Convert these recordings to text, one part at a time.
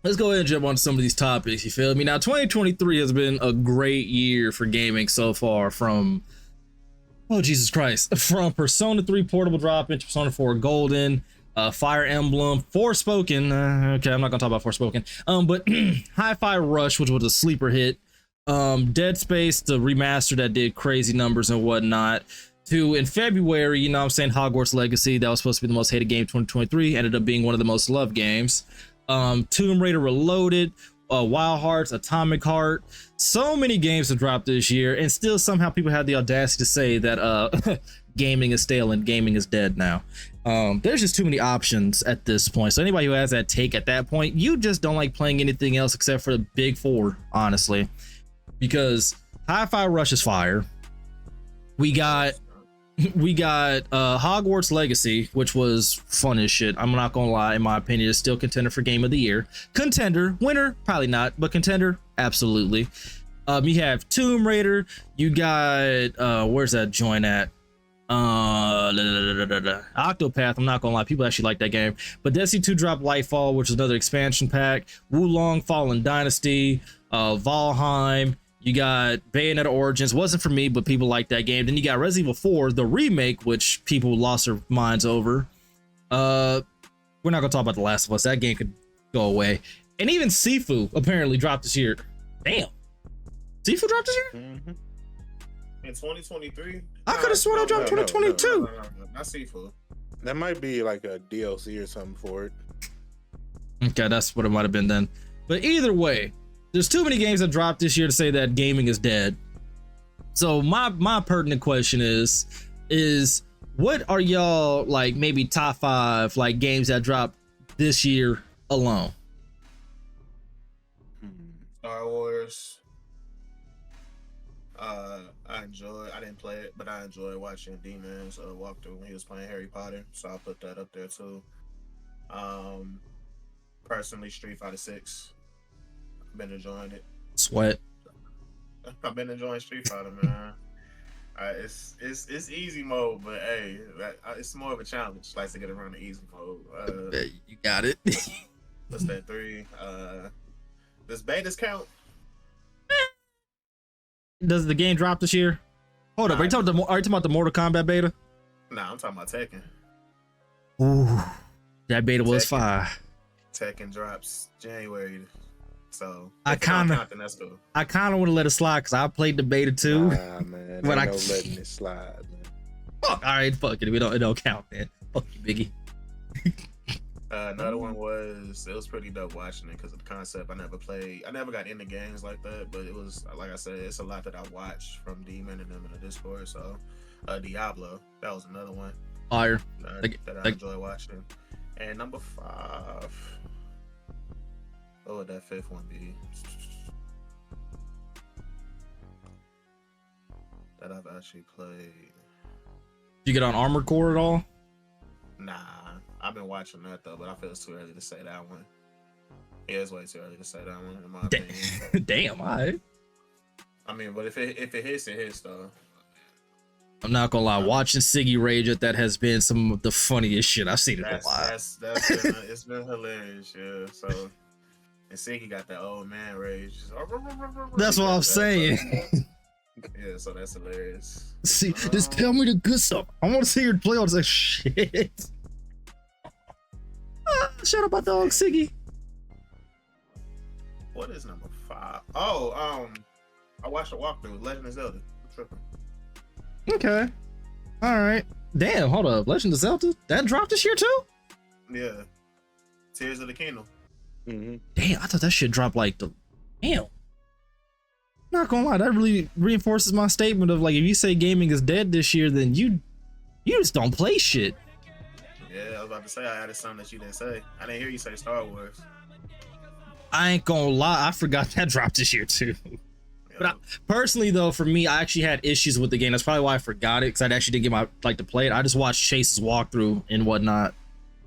let's go ahead and jump on some of these topics. You feel me? Now, 2023 has been a great year for gaming so far. From Jesus Christ, from Persona 3 Portable drop into Persona 4 Golden, Fire Emblem, Forspoken. Okay, I'm not gonna talk about Forspoken. But Hi-Fi Rush, which was a sleeper hit. Dead Space, the remaster that did crazy numbers and whatnot. To in February, you know what I'm saying, Hogwarts Legacy, that was supposed to be the most hated game 2023, ended up being one of the most loved games. Tomb Raider Reloaded, Wild Hearts, Atomic Heart. So many games have dropped this year, and still somehow people have the audacity to say that gaming is stale and gaming is dead now. There's just too many options at this point. So anybody who has that take at that point, you just don't like playing anything else except for the big four, honestly. Because Hi-Fi Rush is fire. We got Hogwarts Legacy, which was fun as shit. I'm not gonna lie, in my opinion, it's still contender for game of the year. Contender, winner, probably not, but contender, absolutely. You have Tomb Raider, you got where's that joint at? Octopath, I'm not gonna lie, people actually like that game. But Destiny 2 dropped Lightfall, which is another expansion pack. Wulong Fallen Dynasty, Valheim. You got Bayonetta Origins, wasn't for me, but people like that game. Then you got Resident Evil 4, the remake, which people lost their minds over. We're not gonna talk about The Last of Us. That game could go away. And even Sifu apparently dropped this year. Damn, Sifu dropped this year? Mm-hmm. In 2023? I could have sworn I dropped 2022. No, not Sifu. That might be like a DLC or something for it. Okay, that's what it might have been then. But either way, there's too many games that dropped this year to say that gaming is dead. So my pertinent question is what are y'all like maybe top 5 like games that dropped this year alone? Star Wars. I didn't play it, but I enjoyed watching D-Man's walkthrough when he was playing Harry Potter, so I'll put that up there too. Personally, Street Fighter 6. Been enjoying it. Sweat. I've been enjoying Street Fighter, man. It's easy mode, but hey, it's more of a challenge. Likes to get around the easy mode. You got it. What's that 3? Does betas count? Does the game drop this year? Hold up, are you talking about the Mortal Kombat beta? Nah, I'm talking about Tekken. Ooh, that beta was fire. Tekken drops January. So I kind of want to let it slide because I played the beta too. Nah, man, but no letting it slide, man. Fuck, all right, fuck it. It don't count, man. Fuck you, Biggie. Another one it was pretty dope watching it because of the concept. I never got into games like that, but it was, like I said, it's a lot that I watched from D-Man and them in the Discord. So Diablo, that was another one. Fire. That I enjoy watching. And number 5. What would that 5th one be? That I've actually played. You get on Armored Core at all? Nah, I've been watching that though, but I feel it's too early to say that one. Yeah, it's way too early to say that one, in my opinion. Damn, alright. I mean, but if it hits, it hits though. I'm not gonna lie, watching Siggy rage at that has been some of the funniest shit I've seen in a while. It's been hilarious, yeah. So. And Siggy got that old man rage. That's what I'm saying. Yeah, so that's hilarious. See, just tell me the good stuff. I want to see your play on this shit. Shut up, my dog, Siggy. What is number 5? Oh, I watched a walkthrough. Legend of Zelda. I'm tripping. Okay. All right. Damn, hold up. Legend of Zelda? That dropped this year too? Yeah. Tears of the Kingdom. Mm-hmm. Damn, I thought that shit dropped like the. Damn. Not gonna lie, that really reinforces my statement of like, if you say gaming is dead this year, then you just don't play shit. Yeah, I was about to say I added something that you didn't say. I didn't hear you say Star Wars. I ain't gonna lie, I forgot that dropped this year too. But personally though, for me, I actually had issues with the game. That's probably why I forgot it, because I actually didn't get to play it. I just watched Chase's walkthrough and whatnot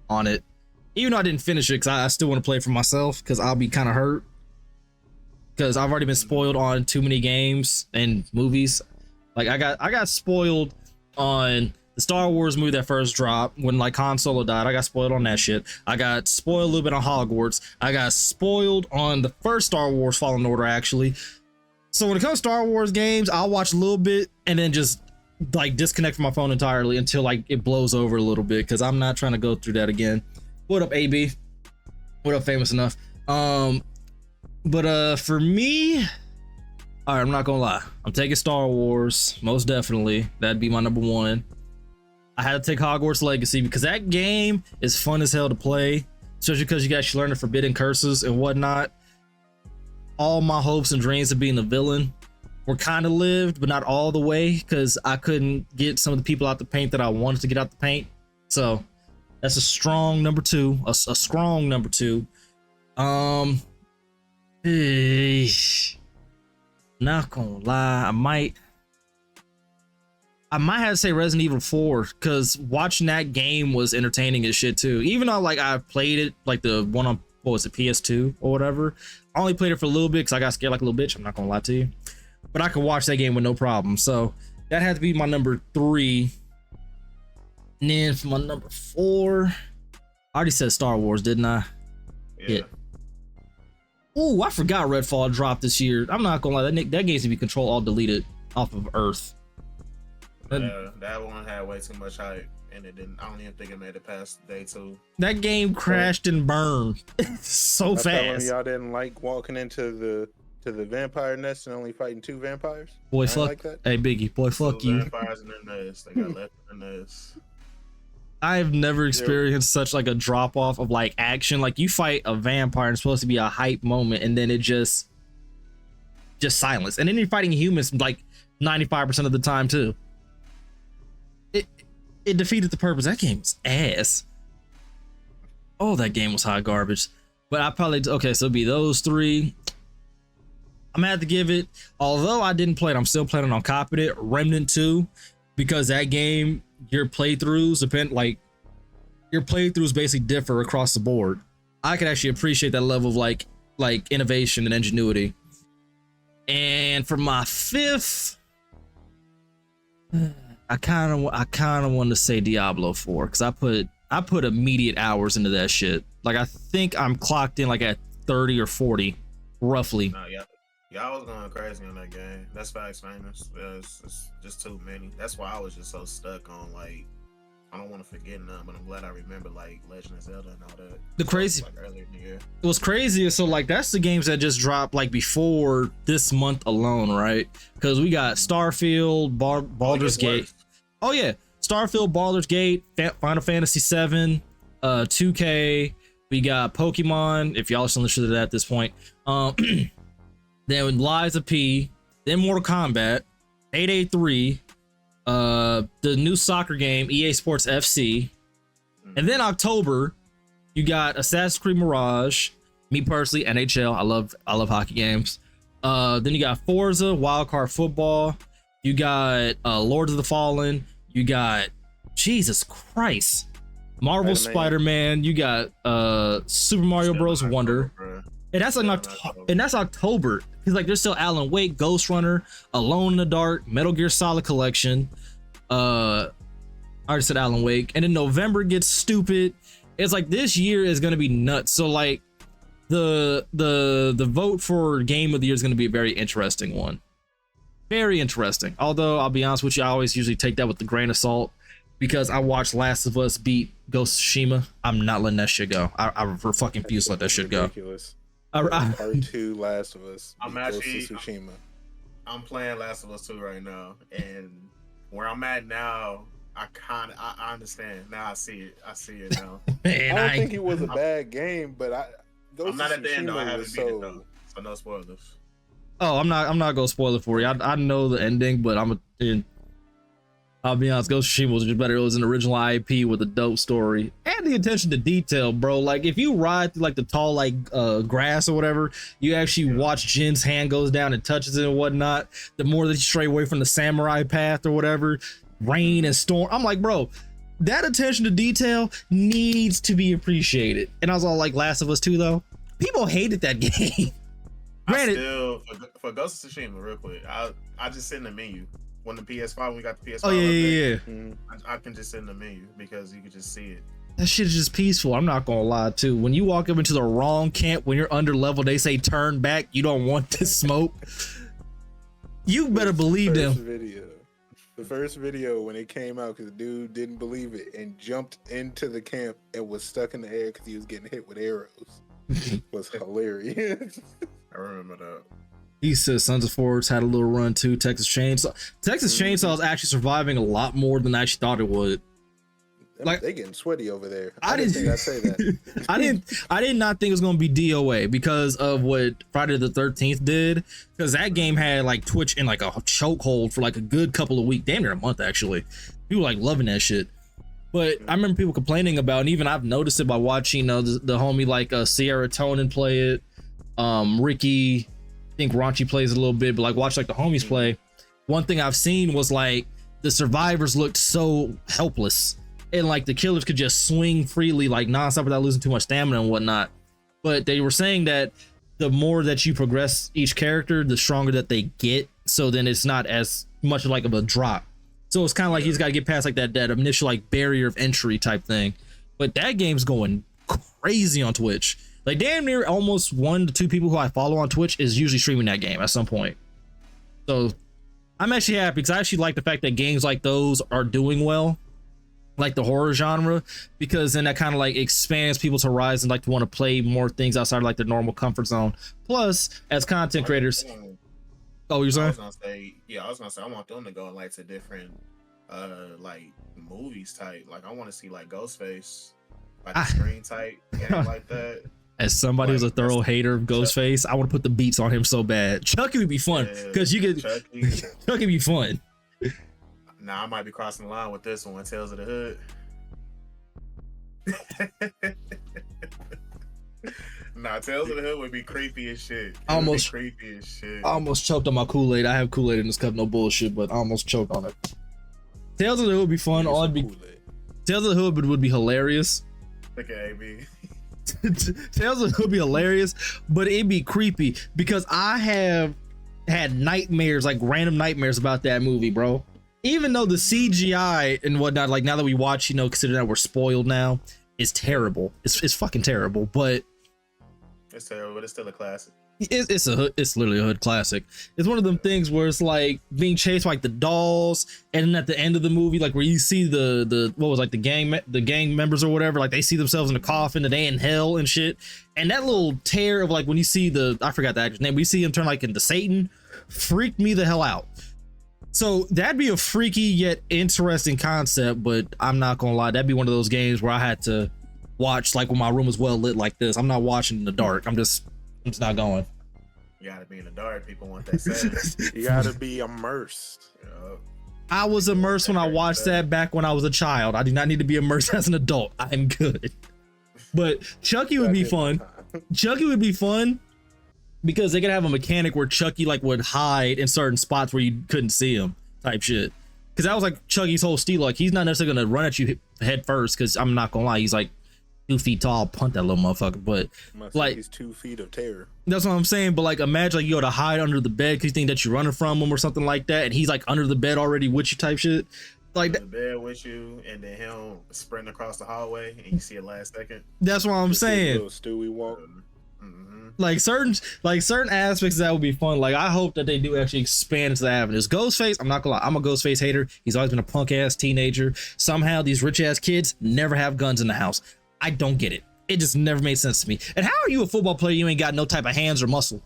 on it. Even though I didn't finish it, because I still want to play it for myself, because I'll be kind of hurt. Because I've already been spoiled on too many games and movies. Like I got spoiled on the Star Wars movie that first dropped, when like Han Solo died, I got spoiled on that shit. I got spoiled a little bit on Hogwarts. I got spoiled on the first Star Wars Fallen Order, actually. So when it comes to Star Wars games, I'll watch a little bit and then just like disconnect from my phone entirely until like it blows over a little bit, because I'm not trying to go through that again. What up, AB? What up, Famous Enough? But for me, all right, I'm not gonna lie, I'm taking Star Wars, most definitely. That'd be my number one. I had to take Hogwarts Legacy because that game is fun as hell to play, especially because you guys learn the forbidden curses and whatnot. All my hopes and dreams of being the villain were kind of lived, but not all the way, because I couldn't get some of the people out the paint that I wanted to get out the paint. So that's a strong number two, a strong number two. Not gonna lie, I might have to say Resident Evil 4, because watching that game was entertaining as shit too. Even though like I played it, like the one on, what was it, PS2 or whatever. I only played it for a little bit because I got scared like a little bitch. I'm not gonna lie to you, but I could watch that game with no problem. So that had to be my number 3. And then for my number 4, I already said Star Wars, didn't I? Yeah. Oh, I forgot Redfall dropped this year. I'm not gonna lie, that game's to be Control Alt Deleted off of Earth. Yeah, that one had way too much hype, and it didn't. I don't even think it made it past day 2. That game crashed and burned so fast. Y'all didn't like walking into the vampire nest and only fighting 2 vampires. Boy, fuck. Like that? Hey, Biggie, boy, fuck you. Vampires in their nest. They got left in their nest. I've never experienced such like a drop off of like action. Like you fight a vampire and it's supposed to be a hype moment, and then it just silence. And then you're fighting humans like 95% of the time too. It defeated the purpose. That game was ass. Oh, that game was hot garbage. But I probably, okay, so it'd be those 3. I'm gonna have to give it, although I didn't play it, I'm still planning on copying it, Remnant 2, because that game, your playthroughs basically differ across the board. I could actually appreciate that level of like innovation and ingenuity. And for my 5th, I kind of want to say Diablo 4, because I put immediate hours into that shit. Like I think I'm clocked in like at 30 or 40 roughly. No, y'all was going crazy on that game. That's facts, Famous. It's just too many. That's why I was just so stuck on like, I don't want to forget none, but I'm glad I remember like Legend of Zelda and all that. The crazy, like earlier in the year. It was crazy. So like that's the games that just dropped like before this month alone, right? Because we got Starfield, Baldur's Gate. Oh yeah, Starfield, Baldur's Gate, Final Fantasy 7, 2K. We got Pokemon, if y'all are still listening to that at this point. Then Lies of P, then Mortal Kombat, 883, the new soccer game, EA Sports FC. And then October, you got Assassin's Creed Mirage, me personally, NHL. I love hockey games. Then you got Forza, Wildcard Football. You got Lords of the Fallen. You got Jesus Christ, Marvel Spider-Man. You got Super Mario Bros. Wonder. And that's like that's October. He's like, there's still Alan Wake, Ghost Runner, Alone in the Dark, Metal Gear Solid Collection. I already said Alan Wake. And then November gets stupid. It's like this year is gonna be nuts. So like the vote for Game of the Year is gonna be a very interesting one. Very interesting. Although I'll be honest with you, I always usually take that with a grain of salt, because I watched Last of Us beat Ghost of Tsushima. I'm not letting that shit go. I fucking refuse to let that shit go. Ridiculous. Part 2 Last of Us. I'm playing Last of Us 2 right now, and where I'm at now, I understand. Now I see it now. Man, I don't think it was a bad game, but I'm not at the end though. I haven't beat it though, so no spoilers. Oh, I'm not gonna spoil it for you. I know the ending, but I'll be honest, Ghost of Tsushima was just better. It was an original IP with a dope story and the attention to detail, bro. Like if you ride through like the tall grass or whatever, you actually watch Jin's hand goes down and touches it and whatnot. The more that you stray away from the samurai path or whatever, rain and storm. I'm like, bro, that attention to detail needs to be appreciated. And I was all like, Last of Us 2 though, people hated that game. Granted, for Ghost of Tsushima, real quick, I just sent the menu. when the PS5, when we got the PS5. Oh yeah, yeah. Mhm. I can just sit in the menu because you can just see it. That shit is just peaceful. I'm not gonna lie too. When you walk up into the wrong camp, when you're under level, they say turn back. You don't want this smoke. You better believe them. The first video when it came out, because the dude didn't believe it and jumped into the camp and was stuck in the air because he was getting hit with arrows, was hilarious. I remember that. He says Sons of Forge had a little run too. Texas Chainsaw. Texas Chainsaw is actually surviving a lot more than I actually thought it would. Like, they getting sweaty over there. I didn't think I'd say that. I did not think it was gonna be DOA because of what Friday the 13th did. Because that game had like Twitch in like a chokehold for like a good couple of weeks, damn near a month actually. People like loving that shit. But I remember people complaining about, and even I've noticed it by watching the homie like Sierra Tonin play it. Ricky, I think Raunchy plays it a little bit, but like watch like the homies play. One thing I've seen was like the survivors looked so helpless. And like the killers could just swing freely like nonstop without losing too much stamina and whatnot. But they were saying that the more that you progress each character, the stronger that they get. So then it's not as much like of a drop. So it's kind of like he's got to get past like that initial like barrier of entry type thing. But that game's going crazy on Twitch. Like damn near almost 1 to 2 people who I follow on Twitch is usually streaming that game at some point. So I'm actually happy because I actually like the fact that games like those are doing well. Like the horror genre, because then that kind of like expands people's horizon, like to want to play more things outside of like their normal comfort zone. Plus, as content creators, oh, you're saying? I was gonna say I want them to go like to different like movies type. Like I want to see like Ghostface, like a screen type game like that. As somebody who's a thorough hater of Ghostface, I want to put the beats on him so bad. Chucky would be fun because you get Chucky be fun. Nah, I might be crossing the line with this one. Tales of the Hood. Nah, Tales of the Hood would be creepy as shit. Creepy as shit. I almost choked on my Kool-Aid. I have Kool-Aid in this cup, no bullshit, but I almost choked on it. Tales of the Hood would be fun. Tales of the Hood would be hilarious. Look at AB. Tales of the Hood would be hilarious, but it'd be creepy because I have had nightmares, like random nightmares about that movie, bro. Even though the CGI and whatnot, like now that we watch, consider that we're spoiled now, is terrible. It's fucking terrible, but it's terrible, but it's still a classic. It's literally a hood classic. It's one of them things where it's like being chased by like the dolls, and then at the end of the movie, like where you see the what was like the gang members or whatever, like they see themselves in a coffin and they in hell and shit. And that little tear of like when you see I forgot the actor's name, we see him turn like into Satan, freaked me the hell out. So that'd be a freaky yet interesting concept, but I'm not gonna lie, that'd be one of those games where I had to watch like when my room is well lit like this. I'm not watching in the dark. I'm just not going. You gotta be in the dark. People want that setting. You gotta be immersed. I was immersed when I watched that back when I was a child. I do not need to be immersed as an adult. I'm good. But Chucky would be fun. Chucky would be fun. Because they could have a mechanic where Chucky like would hide in certain spots where you couldn't see him type shit. Because that was like Chucky's whole steal. Like he's not necessarily gonna run at you head first. Because I'm not gonna lie, he's like 2 feet tall, punt that little motherfucker. But like he's 2 feet of terror. That's what I'm saying. But like imagine like you go to hide under the bed because you think that you're running from him or something like that, and he's like under the bed already with you type shit. Like the bed with you, and then him sprinting across the hallway, and you see it last second. That's what I'm saying. Little Stewie walk. Like certain aspects of that would be fun. Like I hope that they do actually expand into the avenues. Ghostface, I'm not gonna lie, I'm a Ghostface hater. He's always been a punk ass teenager. Somehow these rich ass kids never have guns in the house. I don't get it. It just never made sense to me. And how are you a football player? You ain't got no type of hands or muscle.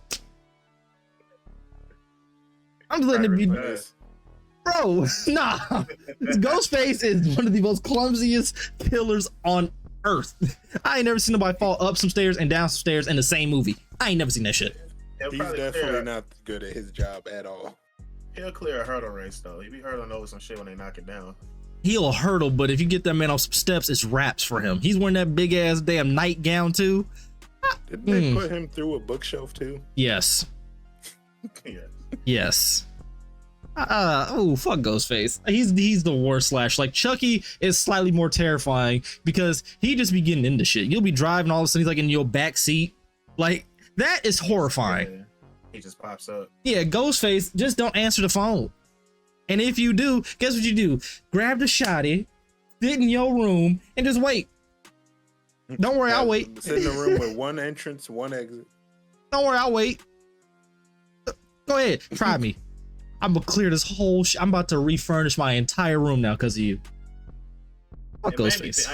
I'm just letting it be. Bro, nah. Ghostface is one of the most clumsiest killers on earth. I ain't never seen nobody fall up some stairs and down some stairs in the same movie. I ain't never seen that shit. He's definitely not good at his job at all. He'll clear a hurdle race though. He be hurdling over some shit when they knock it down. He'll hurdle, but if you get that man off some steps, it's wraps for him. He's wearing that big ass damn nightgown too. Didn't they put him through a bookshelf too? Yes. Yeah. Yes. Oh, fuck Ghostface. He's the worst slash. Like Chucky is slightly more terrifying because he just be getting into shit. You'll be driving, all of a sudden he's like in your back seat. Like that is horrifying. Yeah. He just pops up. Yeah, Ghostface, just don't answer the phone. And if you do, guess what you do? Grab the shotty, sit in your room, and just wait. Don't worry, I'll wait. Sit in a room with one entrance, one exit. Don't worry, I'll wait. Go ahead, try me. I'm gonna clear this whole I'm about to refurnish my entire room now because of you. Fuck Ghostface.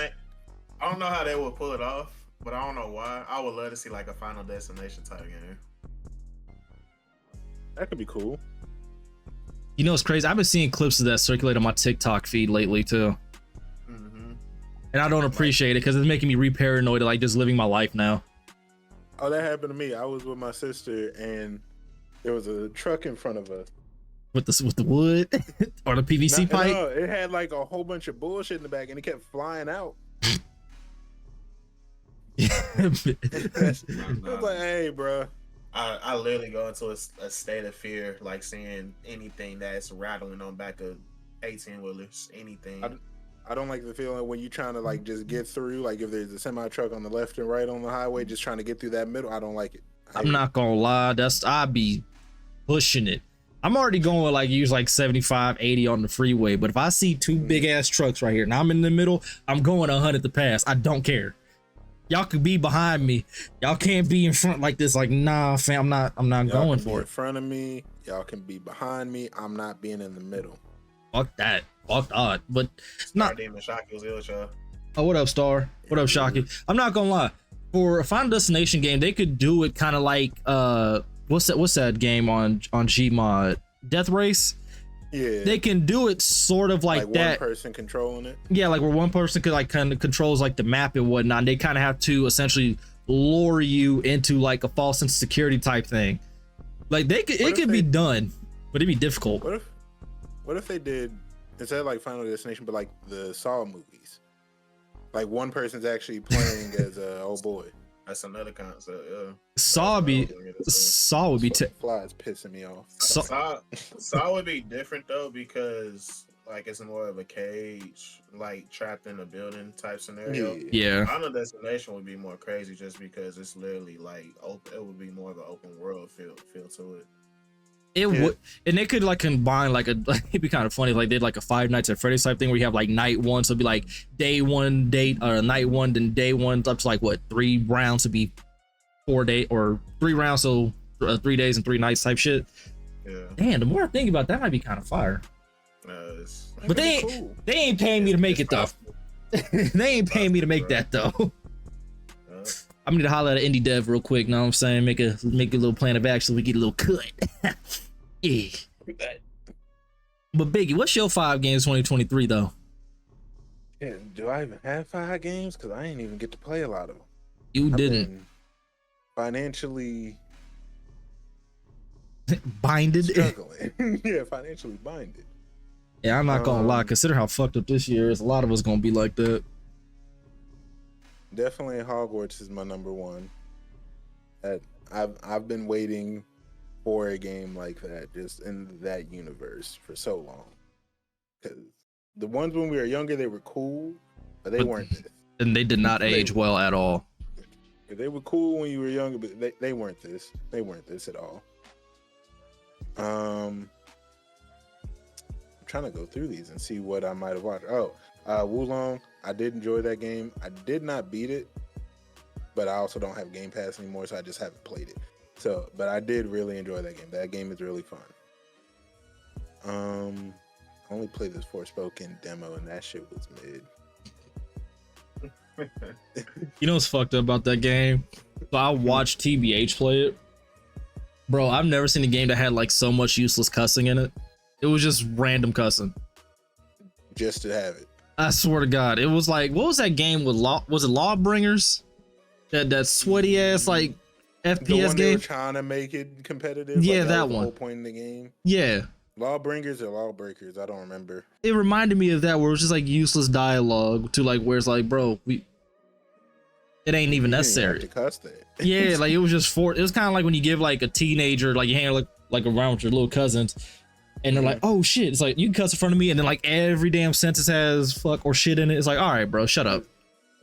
I don't know how they would pull it off, but I don't know why. I would love to see like a Final Destination type game. That could be cool. You know, it's crazy. I've been seeing clips of that circulate on my TikTok feed lately too. And I don't appreciate it because it's making me re-paranoid of like just living my life now. Oh, that happened to me. I was with my sister and there was a truck in front of us. With the wood or the PVC pipe? No, it had like a whole bunch of bullshit in the back and it kept flying out. I was like, hey, bro. I literally go into a state of fear, like seeing anything that's rattling on back of 18-wheelers, anything. I don't like the feeling when you're trying to like just get through, like if there's a semi truck on the left and right on the highway, just trying to get through that middle. I don't like it. I'm not gonna lie, I'd be pushing it. I'm already going like use like 75, 80 on the freeway, but if I see two big ass trucks right here and I'm in the middle, I'm going 100 to pass. I don't care. Y'all could be behind me. Y'all can't be in front like this. Like, nah, fam, I'm not going for it. In front of me, y'all can be behind me. I'm not being in the middle. Fuck that. Fuck that. But not. Oh, what up, Star? What up, Shocky? I'm not gonna lie. For a Final Destination game, they could do it kind of like what's that game on Gmod? Death Race. Yeah, they can do it sort of like that. One person controlling it. Yeah, like where one person could like kind of controls like the map and whatnot. And they kind of have to essentially lure you into like a false sense of security type thing. Like it could be done, but it'd be difficult. What if they did instead of like Final Destination, but like the Saw movies? Like one person's actually playing as a old boy. That's another concept, yeah. Saw would be flies pissing me off. Saw would be different though because like it's more of a cage, like trapped in a building type scenario. Yeah. Final Destination would be more crazy just because it's literally like open. It would be more of an open world feel to it. It would, and they could like combine like it'd be kind of funny if like they did like a Five Nights at Freddy's type thing where you have like night one, so it'd be like day one date or night one, then day one up to like what 3 rounds to be 4 day or 3 rounds, so 3 days and 3 nights type shit. Yeah. Damn, the more I think about that, might be kind of fire. But they ain't paying me to make it though. They ain't paying me to make that though. I'm gonna holler at an indie dev real quick, know what I'm saying? Make a little plan of action so we get a little cut. Yeah. But Biggie, what's your 5 games 2023 though? Yeah, do I even have 5 games? Because I ain't even get to play a lot of them. You didn't. Financially binded. Struggling. Yeah, financially binded. Yeah, I'm not gonna lie. Consider how fucked up this year is. A lot of us gonna be like that. Definitely Hogwarts is my number 1. I've been waiting for a game like that, just in that universe for so long. Because the ones when we were younger, they were cool, but they weren't this. And they did not age well at all. They were cool when you were younger, but they weren't this. They weren't this at all. I'm trying to go through these and see what I might have watched. Wulong. I did enjoy that game. I did not beat it, but I also don't have Game Pass anymore, so I just haven't played it. So, but I did really enjoy that game. That game is really fun. I only played this Forspoken demo, and that shit was mid. You know what's fucked up about that game? So I watched TBH play it. Bro, I've never seen a game that had like so much useless cussing in it. It was just random cussing. Just to have it. I swear to God, it was like, what was that game with was it Lawbringers? That sweaty ass like FPS the one game. They were trying to make it competitive. Yeah, like, that was the one. whole point in the game. Yeah. Lawbringers or Lawbreakers, I don't remember. It reminded me of that where it was just like useless dialogue to like where it's like, bro, it ain't even necessary. You didn't have to cuss that. Yeah, like it was just it was kind of like when you give like a teenager, like you hang like around with your little cousins. And they're like, oh shit. It's like, you can cuss in front of me. And then like every damn sentence has fuck or shit in it. It's like, all right, bro, shut up.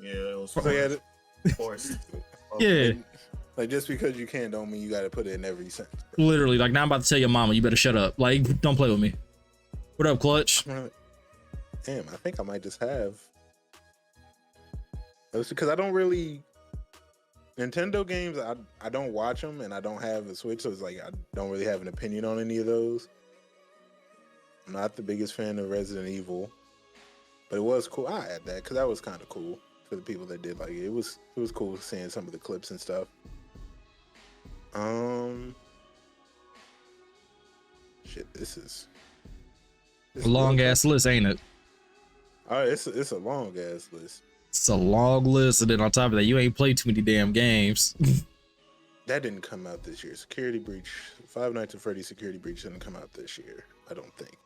Yeah, it was forced. Yeah. Like just because you can don't mean you got to put it in every sentence. Bro. Literally, like now I'm about to tell your mama, you better shut up. Like, don't play with me. What up, Clutch? Damn, I think I might just have. It's because I don't really Nintendo games. I don't watch them, and I don't have a Switch, so it's like I don't really have an opinion on any of those. I'm not the biggest fan of Resident Evil, but it was cool. I add that because that was kind of cool for the people that did like it. It was cool seeing some of the clips and stuff. Shit, this is A long ass list, ain't it? Oh, it's a long ass list. It's a long list, and then on top of that, you ain't played too many damn games. That didn't come out this year. Security Breach, Five Nights at Freddy's Security Breach didn't come out this year. I don't think.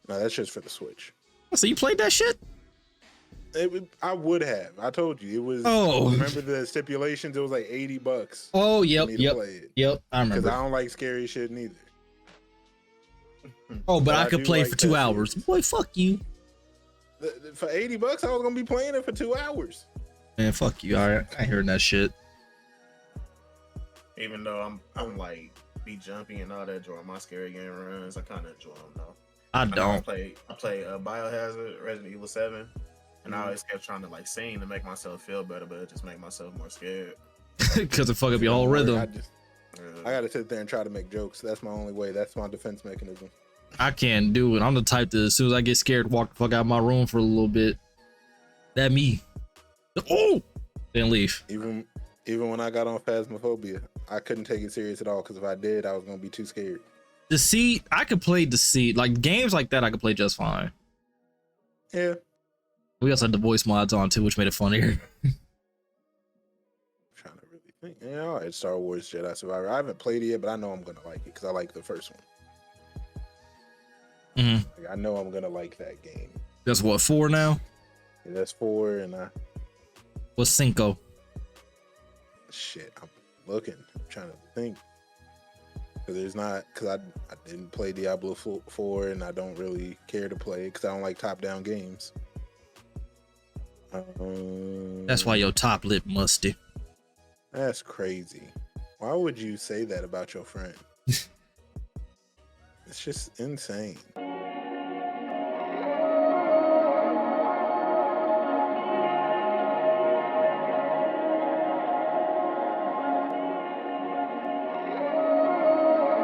No, that's just for the Switch. So you played that shit? I would have. I told you it was. Oh, remember the stipulations? It was like $80. Oh, yep, for me to play it. yep. I Because remember. I don't like scary shit neither. Oh, but I could do play like for 2 that hours. series. Boy, fuck you. For $80, I was gonna be playing it for 2 hours. Man, fuck you. All right, I ain't hearing that shit. Even though I'm like be jumpy and all that during my scary game runs, I kind of enjoy them though. I I don't. play Biohazard, Resident Evil 7, and I always kept trying to like sing to make myself feel better, but it just make myself more scared. Because it fuck up your whole rhythm. I gotta sit there and try to make jokes. That's my only way. That's my defense mechanism. I can't do it. I'm the type that as soon as I get scared, walk the fuck out of my room for a little bit. That me. Oh, then leave. Even when I got on Phasmophobia, I couldn't take it serious at all because if I did, I was gonna be too scared. Deceit, I could play Deceit. Like games like that, I could play just fine. Yeah. We also had the voice mods on too, which made it funnier. Trying to really think. Yeah, all right, Star Wars Jedi Survivor. I haven't played it yet, but I know I'm gonna like it because I like the first one. Like, I know I'm gonna like that game. That's what, 4 now? Yeah, that's 4, and What's 5? I'm looking. I'm trying to think. Because I didn't play Diablo 4, and I don't really care to play it because I don't like top-down games. That's why your top lip musty. That's crazy. Why would you say that about your friend? It's just insane.